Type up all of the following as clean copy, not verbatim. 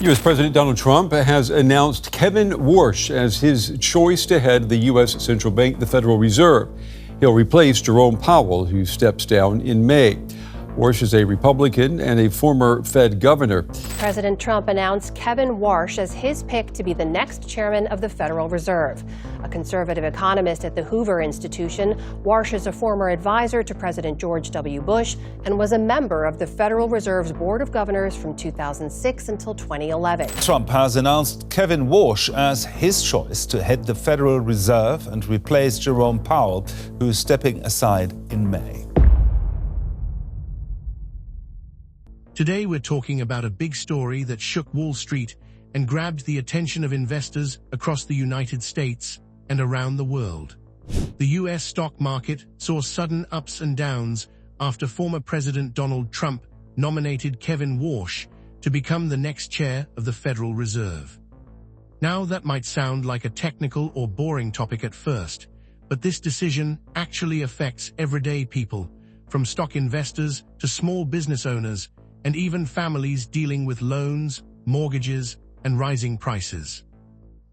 U.S. President Donald Trump has announced Kevin Warsh as his choice to head the U.S. Central Bank, the Federal Reserve. He'll replace Jerome Powell, who steps down in May. Warsh is a Republican and a former Fed governor. President Trump announced Kevin Warsh as his pick to be the next chairman of the Federal Reserve. A conservative economist at the Hoover Institution, Warsh is a former advisor to President George W. Bush and was a member of the Federal Reserve's Board of Governors from 2006 until 2011. Trump has announced Kevin Warsh as his choice to head the Federal Reserve and replace Jerome Powell, who is stepping aside in May. Today we're talking about a big story that shook Wall Street and grabbed the attention of investors across the United States and around the world. The U.S. stock market saw sudden ups and downs after former President Donald Trump nominated Kevin Warsh to become the next chair of the Federal Reserve. Now that might sound like a technical or boring topic at first, but this decision actually affects everyday people, from stock investors to small business owners, and even families dealing with loans, mortgages, and rising prices.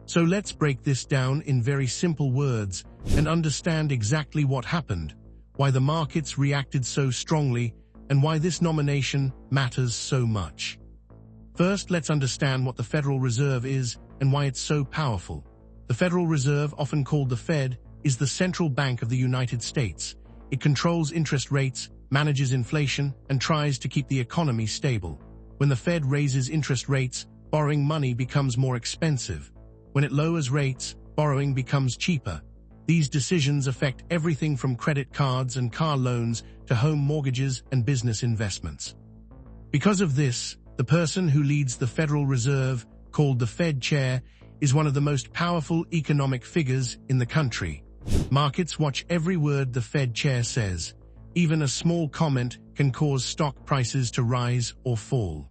So let's break this down in very simple words and understand exactly what happened, why the markets reacted so strongly, and why this nomination matters so much. First, let's understand what the Federal Reserve is and why it's so powerful. The Federal Reserve, often called the Fed, is the central bank of the United States. It controls interest rates, manages inflation, and tries to keep the economy stable. When the Fed raises interest rates, borrowing money becomes more expensive. When it lowers rates, borrowing becomes cheaper. These decisions affect everything from credit cards and car loans to home mortgages and business investments. Because of this, the person who leads the Federal Reserve, called the Fed Chair, is one of the most powerful economic figures in the country. Markets watch every word the Fed Chair says. Even a small comment can cause stock prices to rise or fall.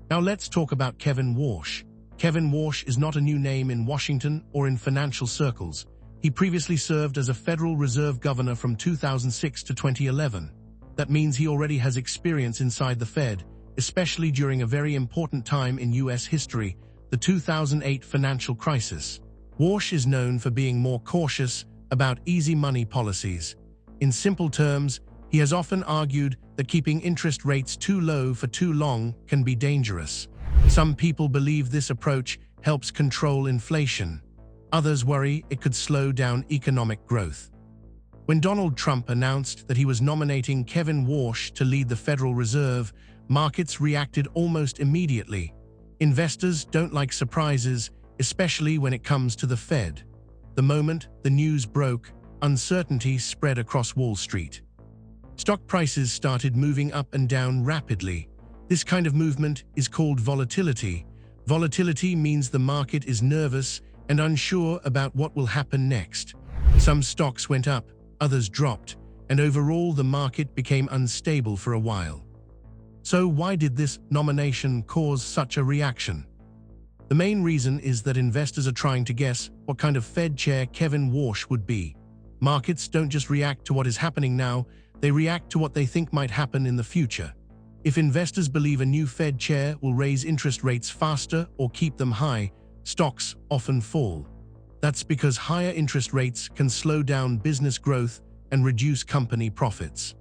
Now let's talk about Kevin Warsh. Kevin Warsh is not a new name in Washington or in financial circles. He previously served as a Federal Reserve governor from 2006 to 2011. That means he already has experience inside the Fed, especially during a very important time in U.S. history, the 2008 financial crisis. Warsh is known for being more cautious about easy money policies. In simple terms, he has often argued that keeping interest rates too low for too long can be dangerous. Some people believe this approach helps control inflation. Others worry it could slow down economic growth. When Donald Trump announced that he was nominating Kevin Warsh to lead the Federal Reserve, markets reacted almost immediately. Investors don't like surprises, especially when it comes to the Fed. The moment the news broke, uncertainty spread across Wall Street. Stock prices started moving up and down rapidly. This kind of movement is called volatility. Volatility means the market is nervous and unsure about what will happen next. Some stocks went up, others dropped, and overall the market became unstable for a while. So why did this nomination cause such a reaction? The main reason is that investors are trying to guess what kind of Fed chair Kevin Warsh would be. Markets don't just react to what is happening now, they react to what they think might happen in the future. If investors believe a new Fed chair will raise interest rates faster or keep them high, stocks often fall. That's because higher interest rates can slow down business growth and reduce company profits.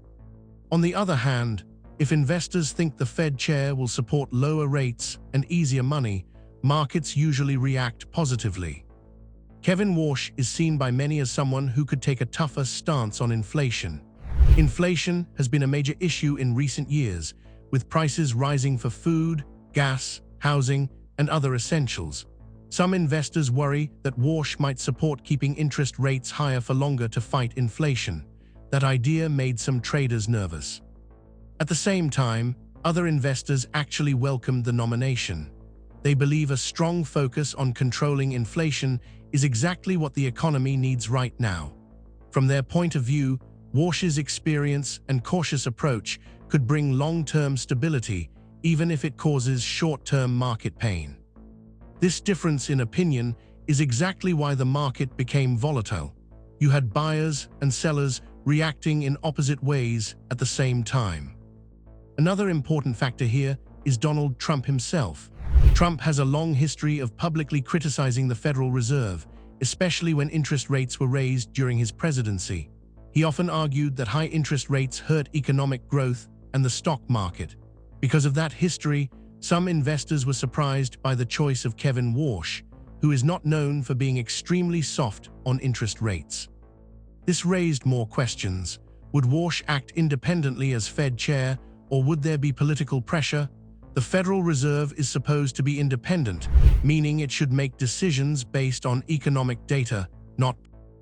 On the other hand, if investors think the Fed chair will support lower rates and easier money, markets usually react positively. Kevin Warsh is seen by many as someone who could take a tougher stance on inflation. Inflation has been a major issue in recent years, with prices rising for food, gas, housing, and other essentials. Some investors worry that Warsh might support keeping interest rates higher for longer to fight inflation. That idea made some traders nervous. At the same time, other investors actually welcomed the nomination. They believe a strong focus on controlling inflation is exactly what the economy needs right now. From their point of view, Warsh's experience and cautious approach could bring long-term stability, even if it causes short-term market pain. This difference in opinion is exactly why the market became volatile. You had buyers and sellers reacting in opposite ways at the same time. Another important factor here is Donald Trump himself. Trump has a long history of publicly criticizing the Federal Reserve, especially when interest rates were raised during his presidency. He often argued that high interest rates hurt economic growth and the stock market. Because of that history, some investors were surprised by the choice of Kevin Warsh, who is not known for being extremely soft on interest rates. This raised more questions. Would Warsh act independently as Fed chair, or would there be political pressure? The Federal Reserve is supposed to be independent, meaning it should make decisions based on economic data, not.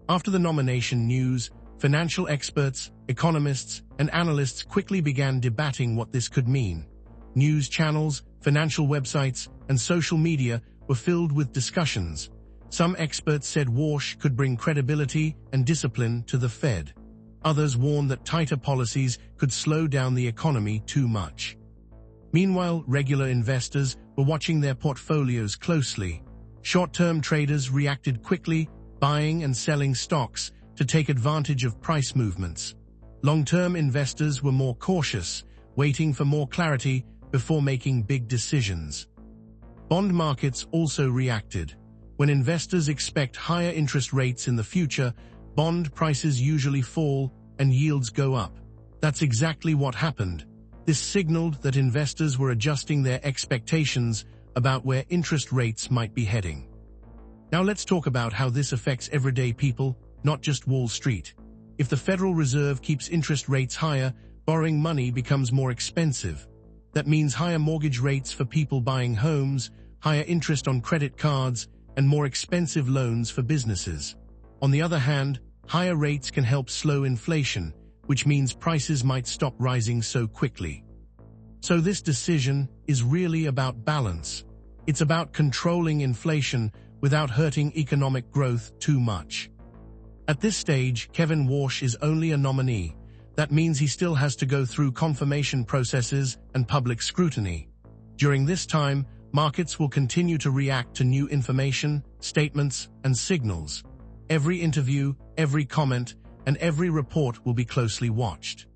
After the nomination news, financial experts, economists, and analysts quickly began debating what this could mean. News channels, financial websites, and social media were filled with discussions. Some experts said Warsh could bring credibility and discipline to the Fed. Others warned that tighter policies could slow down the economy too much. Meanwhile, regular investors were watching their portfolios closely. Short-term traders reacted quickly, buying and selling stocks to take advantage of price movements. Long-term investors were more cautious, waiting for more clarity before making big decisions. Bond markets also reacted. When investors expect higher interest rates in the future, bond prices usually fall and yields go up. That's exactly what happened. This signaled that investors were adjusting their expectations about where interest rates might be heading. Now let's talk about how this affects everyday people, not just Wall Street. If the Federal Reserve keeps interest rates higher, borrowing money becomes more expensive. That means higher mortgage rates for people buying homes, higher interest on credit cards, and more expensive loans for businesses. On the other hand, higher rates can help slow inflation, which means prices might stop rising so quickly. So this decision is really about balance. It's about controlling inflation without hurting economic growth too much. At this stage, Kevin Warsh is only a nominee. That means he still has to go through confirmation processes and public scrutiny. During this time, markets will continue to react to new information, statements, and signals. Every interview, every comment, and every report will be closely watched.